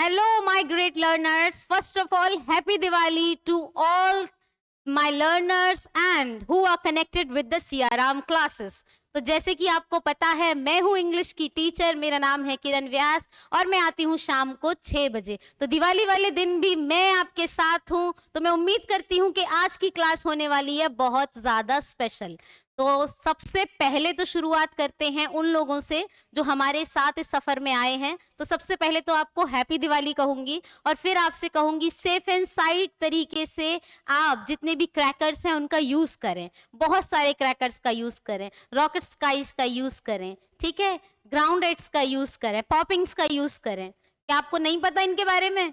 Hello, my great learners. First of all, happy Diwali to all my learners and who are connected with the CRM classes. तो जैसे कि आपको पता है, मैं हूँ इंग्लिश की टीचर, मेरा नाम है किरण व्यास और मैं आती हूँ शाम को 6 बजे। तो दिवाली वाले दिन भी मैं आपके साथ हूँ। तो मैं उम्मीद करती हूँ कि आज की क्लास होने वाली है बहुत ज़्यादा स्पेशल। तो सबसे पहले तो शुरुआत करते हैं उन लोगों से जो हमारे साथ इस सफर में आए हैं। तो सबसे पहले तो आपको हैप्पी दिवाली कहूंगी और फिर आपसे कहूंगी सेफ एंड साइड तरीके से आप जितने भी क्रैकर्स हैं उनका यूज करें। बहुत सारे क्रैकर्स का यूज करें, रॉकेट स्काइज का यूज करें, ठीक है, ग्राउंडेट्स का यूज करें, पॉपिंग्स का यूज करें। क्या आपको नहीं पता इनके बारे में?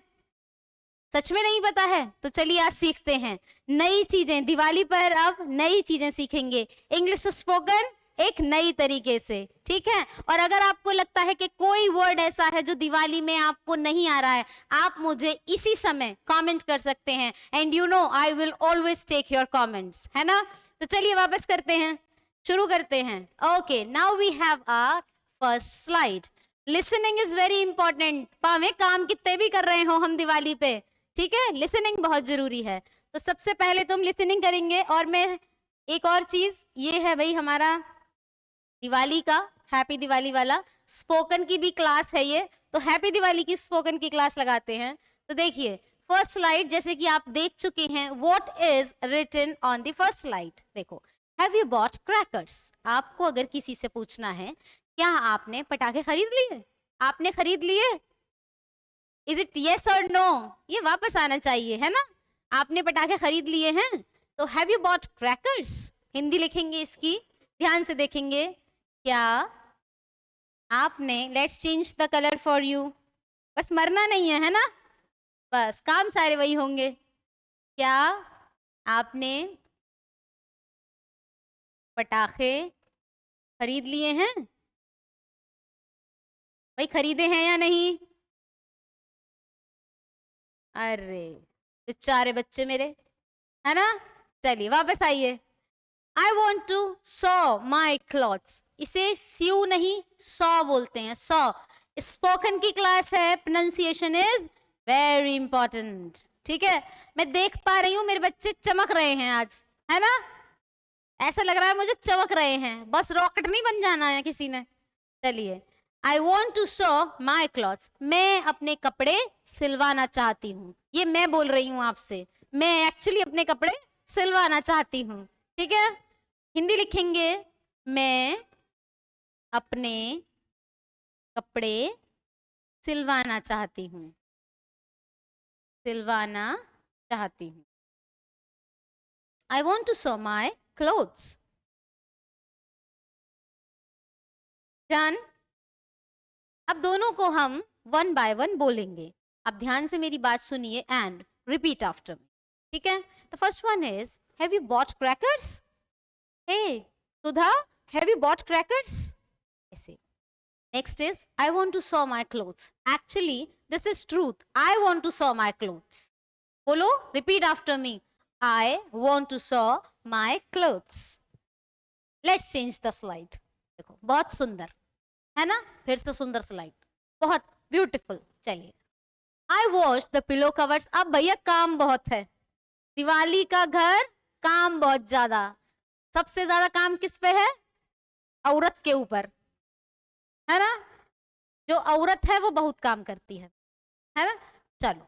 सच में नहीं पता है? तो चलिए आज सीखते हैं नई चीजें। दिवाली पर अब नई चीजें सीखेंगे, इंग्लिश स्पोकन एक नई तरीके से, ठीक है। और अगर आपको लगता है कि कोई वर्ड ऐसा है जो दिवाली में आपको नहीं आ रहा है, आप मुझे इसी समय कमेंट कर सकते हैं and you know I will always take your comments, है ना। तो चलिए वापस करते हैं, शुरू करते हैं। Okay, now we have our first slide. Listening is very important. पावे काम कितने भी कर रहे हो हम दिवाली पे, ठीक है, लिसनिंग बहुत जरूरी है। तो सबसे पहले तुम लिसनिंग करेंगे और मैं एक और चीज, ये है भाई हमारा दिवाली का हैप्पी दिवाली वाला स्पोकन की भी क्लास है ये। तो हैप्पी दिवाली की स्पोकन की क्लास लगाते हैं। तो देखिए फर्स्ट स्लाइड, जैसे कि आप देख चुके हैं, what is written on the first slide. देखो, हैव यू बॉट क्रैकर्स। आपको अगर किसी से पूछना है क्या आपने पटाखे खरीद लिए, आपने खरीद लिए, इज इट यस और नो, ये वापस आना चाहिए, है ना। आपने पटाखे खरीद लिए हैं। तो have you bought crackers, Hindi लिखेंगे इसकी, ध्यान से देखेंगे। क्या आपने, let's change the colour for you, बस मरना नहीं है ना, बस काम सारे वही होंगे। क्या आपने पटाखे खरीद लिए हैं? भाई खरीदे हैं या नहीं? अरे बेचारे बच्चे मेरे, है ना। चलिए वापस आइए। I want to sew my clothes, इसे स्यू नहीं सॉ बोलते हैं, सॉ। स्पोकन की क्लास है, प्रोनाउंसिएशन इज वेरी इंपॉर्टेंट, ठीक है। मैं देख पा रही हूँ मेरे बच्चे चमक रहे हैं आज, है ना। ऐसा लग रहा है मुझे चमक रहे हैं, बस रॉकेट नहीं बन जाना है किसी ने। चलिए, I want to sew my clothes, मैं अपने कपड़े सिलवाना चाहती हूँ। ये मैं बोल रही हूँ आपसे, मैं एक्चुअली अपने कपड़े सिलवाना चाहती हूँ, ठीक है। हिंदी लिखेंगे, मैं अपने कपड़े सिलवाना चाहती हूँ, सिलवाना चाहती हूँ। I want to sew my clothes. Done. अब दोनों को हम वन बाय वन बोलेंगे। अब ध्यान से मेरी बात सुनिए एंड रिपीट आफ्टर मी, ठीक है। The first one is, have you bought crackers? Hey Sudha, have you bought crackers? ऐसे। Next is, I want to sew my clothes. Actually, this is truth. I want to sew my clothes. बोलो, repeat after me. I want to sew my clothes. Let's change the slide. देखो बहुत सुंदर है ना, फिर से सुंदर slide, बहुत ब्यूटीफुल। चलिए, I wash the pillow covers. अब भैया काम बहुत है, दिवाली का घर, काम बहुत ज्यादा। सबसे ज्यादा काम किस पे है? औरत के ऊपर, है ना। जो औरत है वो बहुत काम करती है ना। चलो,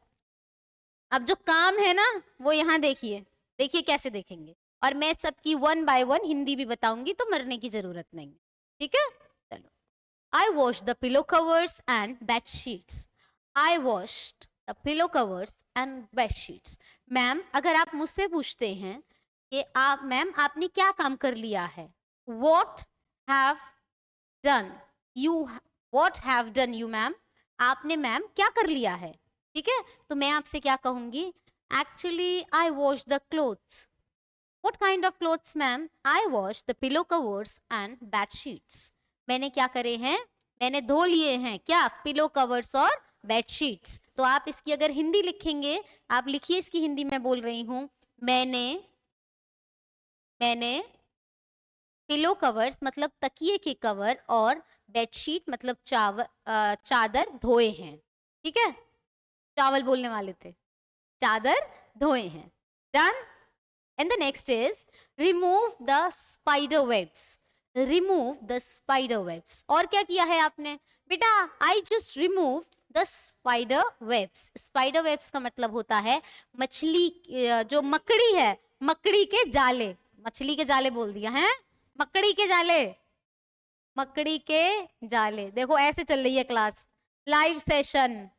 अब जो काम है ना वो यहाँ देखिए, देखिए कैसे देखेंगे, और मैं सबकी वन बाय वन हिंदी भी बताऊंगी, तो मरने की जरूरत नहीं, ठीक है। चलो, I wash the pillow covers and bed sheets. I washed the pillow covers and bed sheets. Ma'am, अगर आप मुझसे पूछते हैं कि आप, मैम आपने क्या काम कर लिया है, what have done you, what have done you ma'am, आपने मैम क्या कर लिया है, ठीक है। तो मैं आपसे क्या कहूंगी, actually I wash the clothes. What kind of clothes ma'am? I wash the pillow covers and bed sheets. मैंने क्या करे हैं, मैंने धो लिए हैं क्या, पिलो कवर्स और बेड शीट्स। तो आप इसकी अगर हिंदी लिखेंगे, आप लिखिए इसकी हिंदी मैं बोल रही हूं, मैंने पिलो कवर्स मतलब तकिए के कवर और बेडशीट मतलब चादर धोए हैं, ठीक है। चावल बोलने वाले थे, चादर धोए हैं। Done. And the next is remove the spider webs. Remove the spider webs. और क्या किया है आपने बेटा? I just remove the spider webs. Spider webs का मतलब होता है मछली, जो मकड़ी है, मकड़ी के जाले। मछली के जाले बोल दिया है, मकड़ी के जाले, मकड़ी के जाले। देखो ऐसे चल रही है क्लास, लाइव सेशन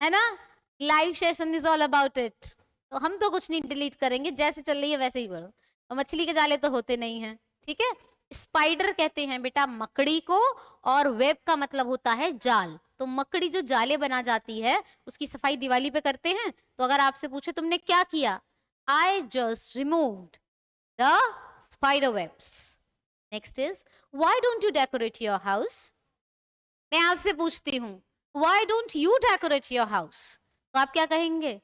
है ना, live session is all about it. तो हम तो कुछ नहीं डिलीट करेंगे, जैसे चल रही है वैसे ही पढ़ो। और मछली के जाले तो होते नहीं हैं, ठीक है। स्पाइडर कहते हैं बेटा मकड़ी को, और वेब का मतलब होता है जाल। तो मकड़ी जो जाले बना जाती है उसकी सफाई दिवाली पे करते हैं। तो अगर आपसे पूछे तुमने क्या किया, I just removed the spider webs. Next is why don't you decorate your house. मैं आपसे पूछती हूँ why don't you decorate your house, तो आप क्या कहेंगे?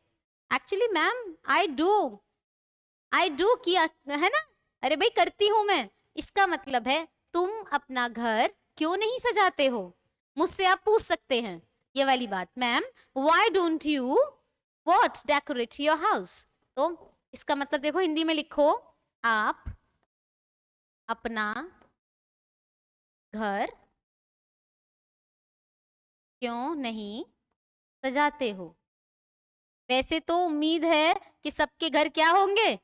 एक्चुअली मैम आई डू किया है ना, अरे भाई करती हूं मैं। इसका मतलब है तुम अपना घर क्यों नहीं सजाते हो। मुझसे आप पूछ सकते हैं ये वाली बात, ma'am why don't you what decorate your house. तो इसका मतलब देखो हिंदी में लिखो, आप अपना घर क्यों नहीं सजाते हो। वैसे तो उम्मीद है कि सबके घर क्या होंगे,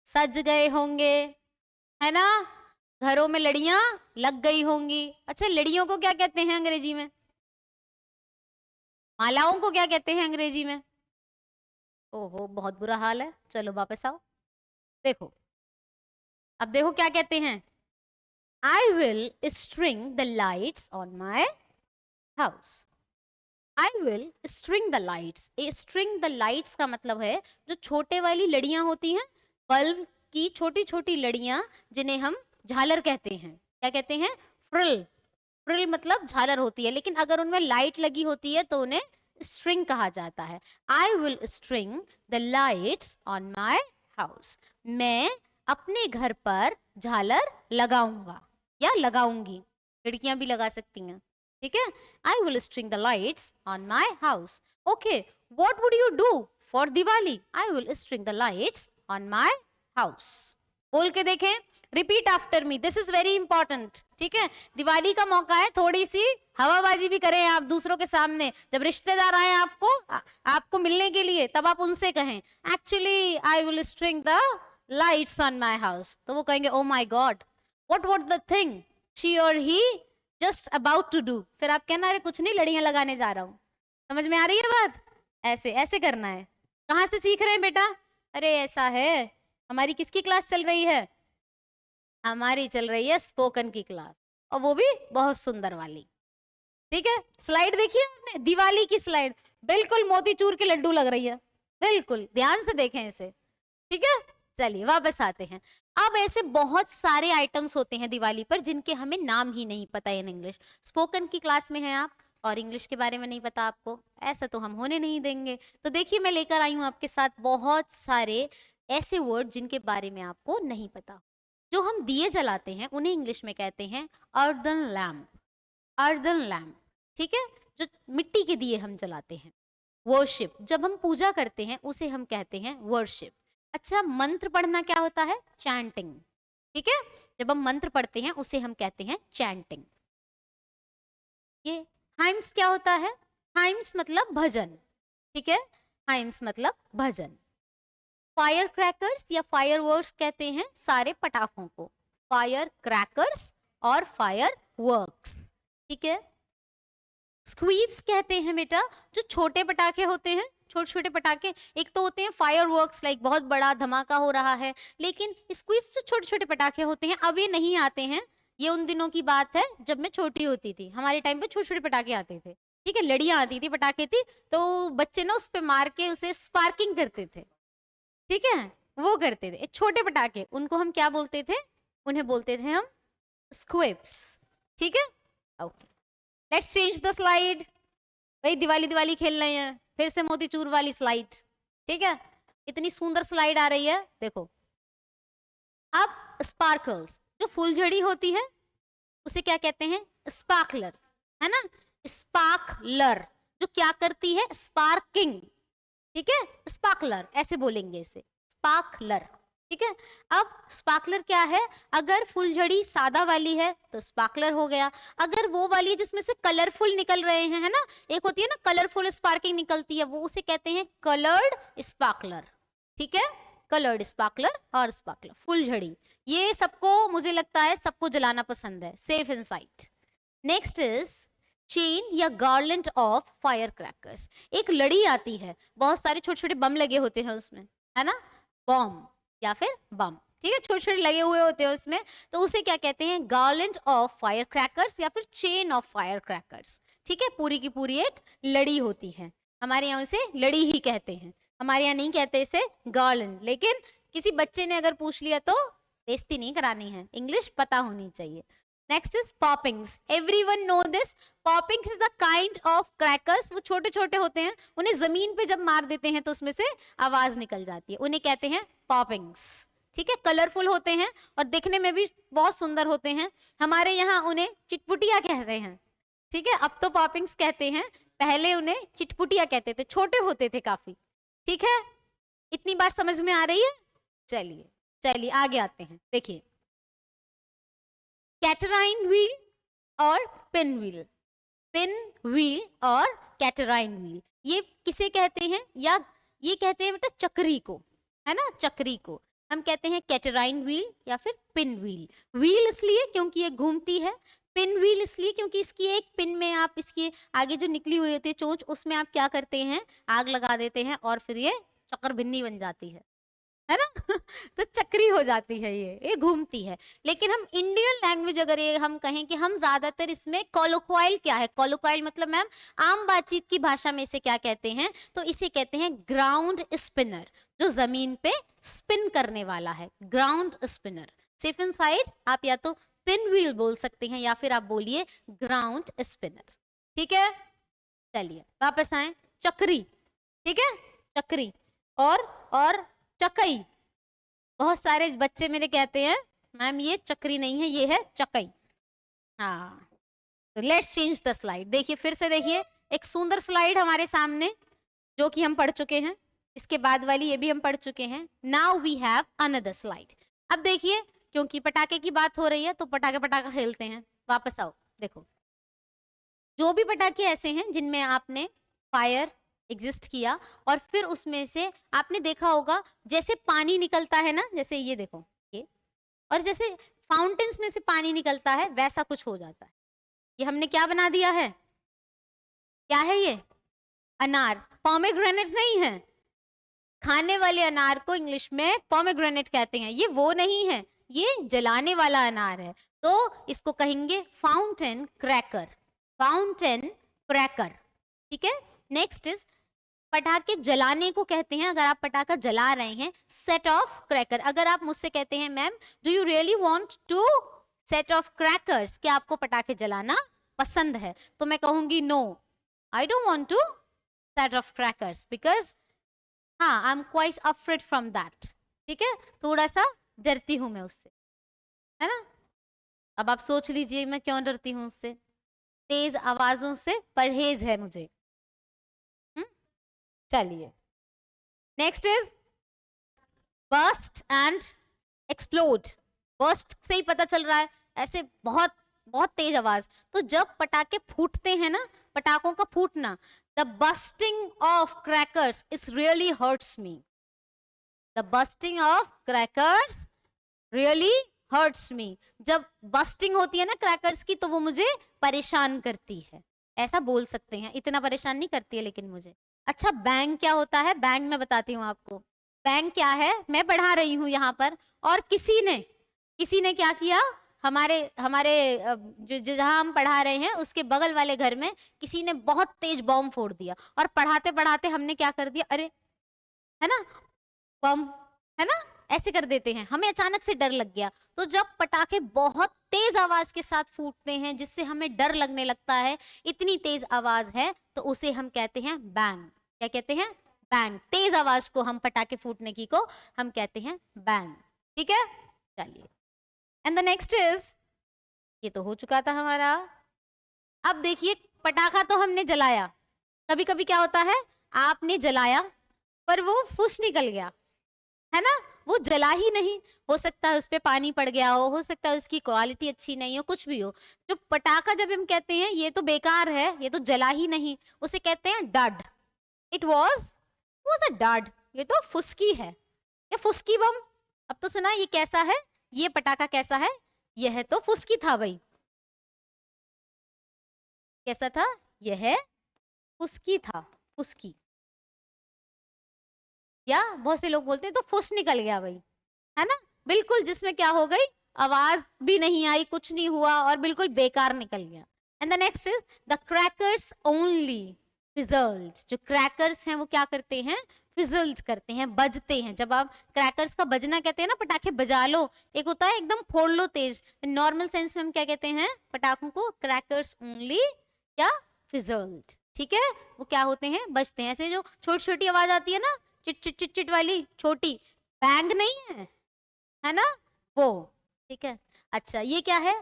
सज गए होंगे, है ना, घरों में लड़ियां लग गई होंगी। अच्छा लड़ियों को क्या कहते हैं अंग्रेजी में? मालाओं को क्या कहते हैं अंग्रेजी में? ओहो बहुत बुरा हाल है, चलो वापस आओ। देखो अब देखो क्या कहते हैं, आई will string the lights on my house. I will string the lights. A string the lights का मतलब है जो छोटे वाली लड़ियां होती हैं, बल्ब की छोटी छोटी लड़ियां, जिन्हें हम झालर कहते हैं। क्या कहते हैं? फ्रिल। फ्रिल मतलब झालर होती है, लेकिन अगर उनमें लाइट लगी होती है तो उन्हें स्ट्रिंग कहा जाता है। आई will string the lights on my house. मैं अपने घर पर झालर लगाऊंगा या लगाऊंगी, खिड़कियां भी लगा सकती हैं, ठीक है। आई will string the lights on my house. Okay, what would you do for Diwali? I will string the lights on my house. बोल के देखें, repeat after me, this is very important, ठीक है। दिवाली का मौका है, थोड़ी सी हवाबाजी भी करें आप दूसरों के सामने। जब रिश्तेदार आए आपको मिलने के लिए, तब आप उनसे कहें actually I will string the lights on my house. तो वो कहेंगे oh my god what was the thing she or he just about to do. फिर आप कहना अरे कुछ नहीं, लड़ियां लगाने जा रहा हूँ। समझ में आ रही है बात? ऐसे ऐसे करना है। कहाँ से सीख रहे हैं बेटा? अरे ऐसा है, हमारी किसकी क्लास चल रही है? हमारी चल रही है स्पोकन की क्लास, और वो भी बहुत सुंदर वाली, ठीक है। स्लाइड देखिए आपने, दिवाली की स्लाइड, बिल्कुल मोतीचूर के लड्डू लग रही है, बिल्कुल ध्यान से देखें इसे, ठीक है। चलिए वापस आते हैं। अब ऐसे बहुत सारे आइटम्स होते हैं दिवाली पर जिनके हमें नाम ही नहीं पता इन इंग्लिश। स्पोकन की क्लास में हैं आप और इंग्लिश के बारे में नहीं पता आपको, ऐसा तो हम होने नहीं देंगे। तो देखिए मैं लेकर आई हूँ आपके साथ बहुत सारे ऐसे वर्ड जिनके बारे में आपको नहीं पता। जो हम दिए जलाते हैं उन्हें इंग्लिश में कहते हैं अर्दन लैम्प। अर्दन लैम्प, ठीक है, जो मिट्टी के दिए हम जलाते हैं। वर्शिप, जब हम पूजा करते हैं उसे हम कहते हैं वर्शिप। अच्छा मंत्र पढ़ना क्या होता है? चैंटिंग, ठीक है। जब हम मंत्र पढ़ते हैं उसे हम कहते हैं चैंटिंग। ये हाइम्स क्या होता है? हाइम्स मतलब भजन, ठीक है, हाइम्स मतलब भजन। फायर क्रैकर्स या फायर वर्क्स कहते हैं सारे पटाखों को, फायर क्रैकर्स और फायर वर्क्स, ठीक है। स्क्वीप्स कहते हैं बेटा जो छोटे पटाखे होते हैं, छोटे छोटे पटाखे। एक तो होते हैं फायर वर्क्स, लाइक बहुत बड़ा धमाका हो रहा है, लेकिन स्क्वीप्स जो छोटे छोटे पटाखे होते हैं अब ये नहीं आते हैं। ये उन दिनों की बात है जब मैं छोटी होती थी, हमारे टाइम पे छोटे छोटे पटाखे आते थे, ठीक है, लड़ियां आती थी, पटाखे थी, तो बच्चे ना उस पे मार के उसे स्पार्किंग करते थे, ठीक है, वो करते थे। छोटे पटाखे उनको हम क्या बोलते थे? उन्हें बोलते थे हम स्क्विप्स, ठीक है। Okay, let's change the slide. भाई दिवाली दिवाली खेल रहे हैं, फिर से मोतीचूर वाली स्लाइड, ठीक है। इतनी सुंदर स्लाइड आ रही है, देखो। अब स्पार्कल्स, जो फुलझड़ी होती है उसे क्या कहते हैं? स्पार्कलर्स, है ना। स्पार्कलर जो क्या करती है? स्पार्किंग, ठीक है, स्पार्कलर ऐसे बोलेंगे इसे, स्पार्कलर। ठीक है, अब स्पार्कलर क्या है, अगर फुलझड़ी सादा वाली है तो स्पार्कलर हो गया, अगर वो वाली है जिसमें से कलरफुल निकल रहे हैं, है ना, एक होती है ना कलरफुल स्पार्किंग निकलती है, वो उसे कहते हैं कलर्ड स्पार्कलर। ठीक है, कलर्ड स्पार्कलर और स्पार्कलर, फुलझड़ी, ये सबको मुझे लगता है सबको जलाना पसंद है, safe in site. Next is chain या गार्लैंड ऑफ फायर क्रैकर्स। एक लड़ी आती है, बहुत सारे छोटे छोटे बम लगे होते हैं उसमें, है ना, बम या फिर बम, ठीक है, छोटे छोटे लगे हुए होते हैं उसमें, तो उसे क्या कहते हैं, गार्लैंड ऑफ फायर क्रैकर्स या फिर चेन ऑफ फायर क्रैकर्स। ठीक है, पूरी की पूरी एक लड़ी होती है, हमारे यहाँ इसे लड़ी ही कहते हैं, हमारे यहाँ नहीं कहते इसे गार्लैंड, लेकिन किसी बच्चे ने अगर पूछ लिया तो बेइज्जती नहीं करानी है, इंग्लिश पता होनी चाहिए। Next is poppings, everyone know this, poppings is the kind of crackers, वो छोटे छोटे होते हैं, उन्हें जमीन पे जब मार देते हैं तो उसमें से आवाज निकल जाती है, उन्हें कहते हैं पॉपिंग्स। ठीक है, कलरफुल होते हैं और दिखने में भी बहुत सुंदर होते हैं, हमारे यहाँ उन्हें चिटपुटिया कहते हैं। ठीक है, अब तो पॉपिंग्स कहते हैं, पहले उन्हें चिटपुटिया कहते थे, छोटे होते थे काफी। ठीक है, इतनी बात समझ में आ रही है, चलिए चलिए आगे आते हैं। देखिए, कैटराइन व्हील और पिन व्हील, पिन व्हील और कैटराइन व्हील, ये किसे कहते हैं, या ये कहते हैं बेटा चक्री को, है ना, चक्री को हम कहते हैं कैटराइन व्हील या फिर पिन व्हील। व्हील इसलिए क्योंकि ये घूमती है, पिन व्हील इसलिए क्योंकि इसकी एक पिन में आप इसके आगे जो निकली हुई होती है चोंच, उसमें आप क्या करते हैं, आग लगा देते हैं और फिर ये चक्कर भिन्नी बन जाती है ना तो चक्री हो जाती है, ये घूमती है। लेकिन हम इंडियन लैंग्वेज अगर ये हम कहें कि हम ज्यादातर इसमें कोलोक्वाइल, क्या है कोलोक्वाइल मतलब मैम, आम बातचीत की भाषा में इसे क्या कहते हैं, तो इसे कहते हैं ग्राउंड स्पिनर, जो जमीन पे स्पिन करने वाला है, ground spinner. Safe in side आप या तो पिन व्हील बोल सकते हैं या फिर आप बोलिए ग्राउंड स्पिनर। ठीक है, चलिए वापस आए, चक्री, ठीक है, चक्री और चकई, बहुत सारे बच्चे मेरे कहते हैं मैम ये चक्री नहीं है, ये है चकई। हाँ, तो लेट्स चेंज द स्लाइड, देखिए फिर से देखिए, एक सुंदर स्लाइड हमारे सामने जो कि हम पढ़ चुके हैं, इसके बाद वाली ये भी हम पढ़ चुके हैं। Now we have another slide. अब देखिए, क्योंकि पटाखे की बात हो रही है तो पटाखा खेलते हैं, वापस आओ, देखो जो भी पटाखे ऐसे हैं जिनमें आपने फायर एग्जिस्ट किया और फिर उसमें से आपने देखा होगा जैसे पानी निकलता है ना, जैसे ये देखो ये, और जैसे फाउंटेन्स में से पानी निकलता है वैसा कुछ हो जाता है। ये हमने क्या बना दिया है, क्या है ये, अनार, पोमेग्रेनेट नहीं है, खाने वाले अनार को इंग्लिश में पोमेग्रेनेट कहते हैं, ये वो नहीं है, ये जलाने वाला अनार है, तो इसको कहेंगे फाउंटेन क्रैकर, फाउंटेन क्रैकर। ठीक है, नेक्स्ट इज पटाखे जलाने को कहते हैं, अगर आप पटाखा जला रहे हैं, सेट ऑफ क्रैकर। अगर आप मुझसे कहते हैं ma'am do you really want to set off crackers, क्या आपको पटाखे जलाना पसंद है, तो मैं कहूंगी no, I don't want to set off crackers because हाँ I am quite afraid from that. ठीक है, थोड़ा सा डरती हूं मैं उससे, है ना। अब आप सोच लीजिए मैं क्यों डरती हूं उससे, तेज आवाजों से परहेज है मुझे। चलिए, next is burst and explode. Burst से ही पता चल रहा है, ऐसे बहुत बहुत तेज आवाज, तो जब पटाखे फूटते हैं ना, पटाखों का फूटना, the busting of crackers is really hurts me, the busting of crackers really hurts me. जब बस्टिंग होती है ना क्रैकर्स की तो वो मुझे परेशान करती है, ऐसा बोल सकते हैं, इतना परेशान नहीं करती है लेकिन मुझे। अच्छा, बैंग क्या होता है, बैंग मैं बताती हूँ आपको, बैंग क्या है, मैं पढ़ा रही हूँ यहाँ पर और किसी ने क्या किया, हमारे जो जहाँ हम पढ़ा रहे हैं उसके बगल वाले घर में किसी ने बहुत तेज बम फोड़ दिया, और पढ़ाते पढ़ाते हमने क्या कर दिया, अरे है ना बम, है ना, ऐसे कर देते हैं, हमें अचानक से डर लग गया। तो जब पटाखे बहुत तेज आवाज के साथ फूटते हैं जिससे हमें डर लगने लगता है, इतनी तेज आवाज है, तो उसे हम कहते हैं बैंग। क्या कहते हैं, बैंग। तेज आवाज को हम पटाखे फूटने की को हम कहते हैं बैंग। ठीक है, चलिए, एंड द नेक्स्ट इज, ये तो हो चुका था हमारा। अब देखिए, पटाखा तो हमने जलाया, कभी कभी क्या होता है, आपने जलाया पर वो फुस निकल गया, है ना, वो जला ही नहीं। हो सकता है उस पे पानी पड़ गया हो सकता है उसकी क्वालिटी अच्छी नहीं हो, कुछ भी हो। जो पटाखा जब हम कहते हैं ये तो बेकार है, ये तो जला ही नहीं, उसे कहते हैं डड। इट वॉज अ डड, ये तो फुसकी है, ये फुसकी बम। अब तो सुना ये कैसा है, ये पटाखा कैसा है, यह तो फुसकी था भाई। कैसा था, यह फुसकी था, फुसकी। या बहुत से लोग बोलते हैं तो फुस निकल गया भाई, है ना, बिल्कुल, जिसमें क्या हो गई, आवाज भी नहीं आई, कुछ नहीं हुआ और बिल्कुल बेकार निकल गया। And the next is the crackers only fizzled. जो क्रैकर्स हैं वो क्या करते हैं, फिजल्ड करते हैं, बजते हैं। जब आप क्रैकर्स का बजना कहते हैं ना, पटाखे बजा लो, एक होता है एकदम फोड़ लो तेज, नॉर्मल सेंस में हम क्या कहते हैं पटाखों को, क्रैकर्स ओनली क्या, फिजल्ड। ठीक है, वो क्या होते हैं, बजते हैं। ऐसे जो छोटी छोटी आवाज आती है ना, चिट चिट चिट चिट वाली, छोटी, बैंग नहीं है ना वो, ठीक है। अच्छा ये क्या है,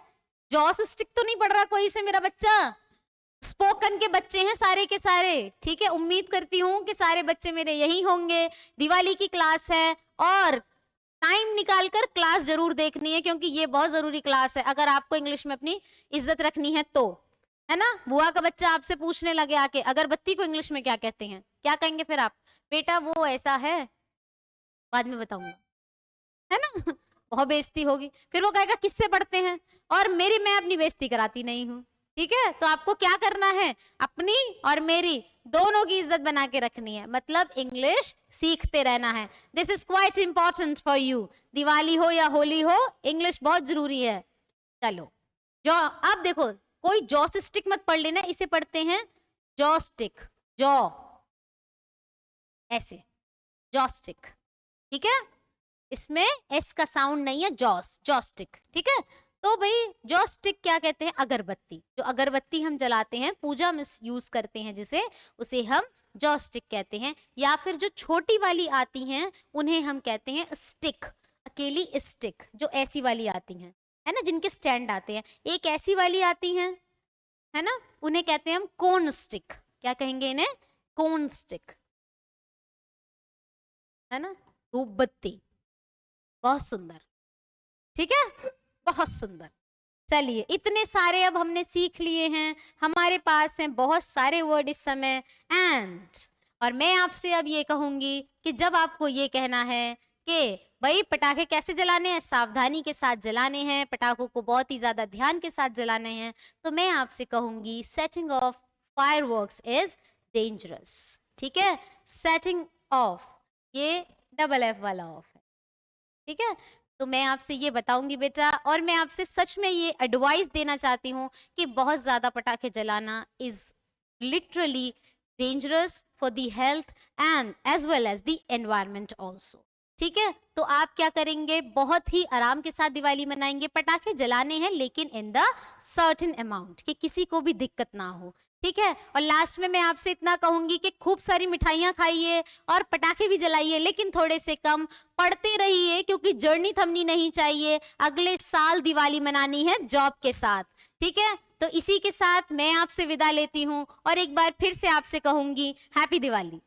जॉस स्टिक तो नहीं पढ़ रहा कोई से मेरा बच्चा, स्पोकन के बच्चे हैं सारे के सारे, ठीक है, उम्मीद करती हूँ कि सारे बच्चे मेरे यही होंगे। दिवाली की क्लास है और टाइम निकालकर क्लास जरूर देखनी है, क्योंकि ये बहुत जरूरी क्लास है अगर आपको इंग्लिश में अपनी इज्जत रखनी है तो, है ना। बुआ का बच्चा आपसे पूछने लगे आके अगरबत्ती को इंग्लिश में क्या कहते हैं, क्या कहेंगे फिर आप, बेटा वो ऐसा है, बाद में बताऊंगा, है ना बहुत बेइज्जती होगी, फिर वो कहेगा किससे पढ़ते हैं, और मेरी मैं अपनी बेइज्जती कराती नहीं हूँ, ठीक है। तो आपको क्या करना है, अपनी और मेरी दोनों की इज्जत बना के रखनी है, मतलब इंग्लिश सीखते रहना है। This is quite important for you, Diwali हो या होली हो, इंग्लिश बहुत जरूरी है। चलो, जो अब देखो, कोई जॉस्टिक मत पढ़ लेना, इसे पढ़ते हैं जॉस्टिक, जॉ ऐसे, जॉस्टिक, ठीक है, इसमें एस का साउंड नहीं है, जॉस, जॉस्टिक, ठीक है। तो भाई जॉस्टिक क्या कहते हैं, अगरबत्ती, जो अगरबत्ती हम जलाते हैं, पूजा में यूज करते हैं जिसे, उसे हम जॉस्टिक कहते हैं। या फिर जो छोटी वाली आती हैं उन्हें हम कहते हैं स्टिक, अकेली स्टिक, जो ऐसी वाली आती हैं, है ना, जिनके स्टैंड आते हैं। एक ऐसी वाली आती हैं, है ना, उन्हें कहते हैं हम कोन स्टिक। क्या कहेंगे इन्हें, कोन स्टिक, है ना, धूप बत्ती, बहुत सुंदर, ठीक है, बहुत सुंदर। चलिए, इतने सारे अब हमने सीख लिए हैं, हमारे पास हैं बहुत सारे वर्ड इस समय। एंड और मैं आपसे अब ये कहूंगी कि जब आपको ये कहना है कि भाई पटाखे कैसे जलाने हैं, सावधानी के साथ जलाने हैं, पटाखों को बहुत ही ज्यादा ध्यान के साथ जलाने हैं, तो मैं आपसे कहूंगी setting of fireworks is dangerous, ठीक है। सेटिंग ऑफ, ये डबल एफ वाला ऑफ है, ठीक है। तो मैं आपसे ये बताऊंगी बेटा, और मैं आपसे सच में ये एडवाइस देना चाहती हूँ कि बहुत ज्यादा पटाखे जलाना is literally dangerous for the health and as well as the environment also, ठीक है। तो आप क्या करेंगे, बहुत ही आराम के साथ दिवाली मनाएंगे, पटाखे जलाने हैं लेकिन इन द सर्टेन अमाउंट, कि किसी को भी दिक्कत ना हो, ठीक है। और लास्ट में मैं आपसे इतना कहूंगी कि खूब सारी मिठाइयां खाइए और पटाखे भी जलाइए, लेकिन थोड़े से कम, पढ़ते रहिए, क्योंकि जर्नी थमनी नहीं चाहिए, अगले साल दिवाली मनानी है जॉब के साथ, ठीक है। तो इसी के साथ मैं आपसे विदा लेती हूँ और एक बार फिर से आपसे कहूंगी हैप्पी दिवाली।